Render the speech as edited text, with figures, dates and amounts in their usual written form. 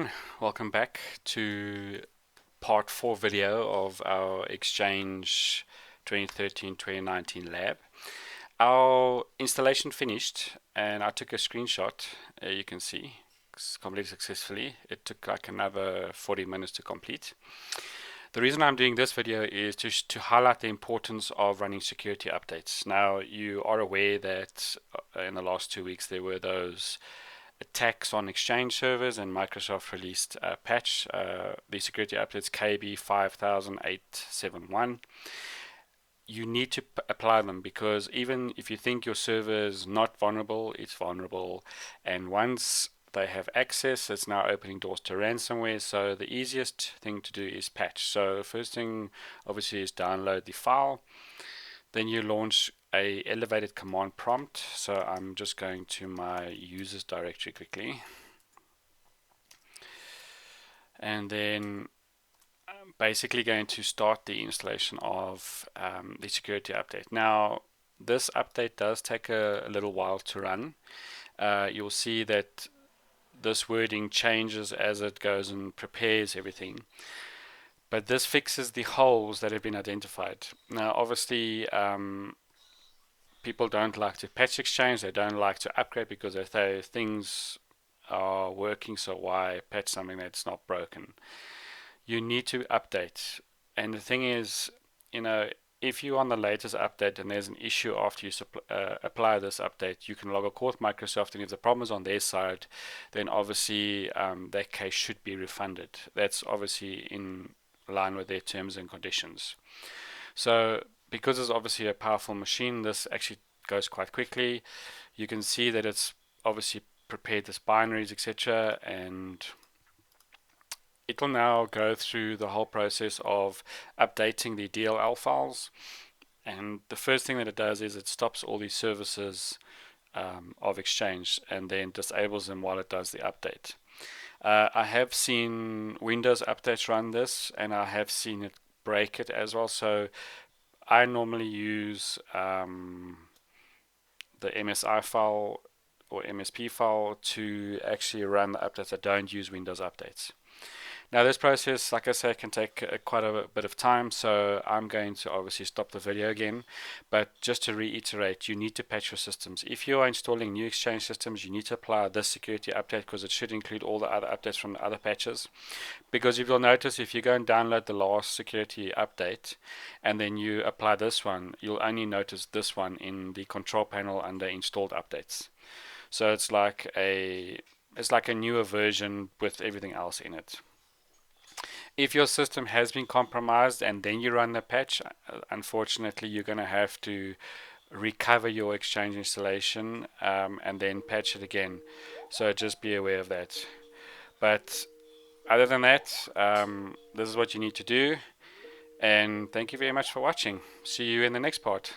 everyone, welcome back to part 4 video of our Exchange 2013-2019 lab. Our installation finished and I took a screenshot. You can see it's completed successfully. It took like another 40 minutes to complete. The reason I'm doing this video is to highlight the importance of running security updates. Now, you are aware that in the last 2 weeks there were those attacks on Exchange servers, and Microsoft released a patch, the security updates KB 50871. You need to apply them because even if you think your server is not vulnerable, it's vulnerable, and once they have access, it's now opening doors to ransomware. So the easiest thing to do is patch. So first thing obviously is download the file, then you launch a elevated command prompt. So I'm just going to my users directory quickly, and then I'm basically going to start the installation of the security update. Now this update does take a little while to run. You'll see that this wording changes as it goes and prepares everything. But this fixes the holes that have been identified. Now, obviously, people don't like to patch Exchange. They don't like to upgrade because they say things are working, so why patch something that's not broken? You need to update. And the thing is, if you're on the latest update and there's an issue after you apply this update, you can log a call with Microsoft, and if the problem is on their side, then obviously that case should be refunded. That's obviously in line with their terms and conditions. So because it's obviously a powerful machine, this actually goes quite quickly. You can see that it's obviously prepared this binaries, etc., and it will now go through the whole process of updating the DLL files. And the first thing that it does is it stops all these services of Exchange and then disables them while it does the update. I have seen Windows updates run this, and I have seen it break it as well. So I normally use the MSI file or MSP file to actually run the updates. I don't use Windows updates. Now this process, like I say, can take quite a bit of time, so I'm going to obviously stop the video again. But just to reiterate, you need to patch your systems. If you are installing new Exchange systems, you need to apply this security update because it should include all the other updates from the other patches. Because if you'll notice, if you go and download the last security update and then you apply this one, you'll only notice this one in the control panel under installed updates. So it's like a newer version with everything else in it. If your system has been compromised and then you run the patch, unfortunately you're going to have to recover your Exchange installation and then patch it again. So just be aware of that. But other than that, this is what you need to do. And thank you very much for watching. See you in the next part.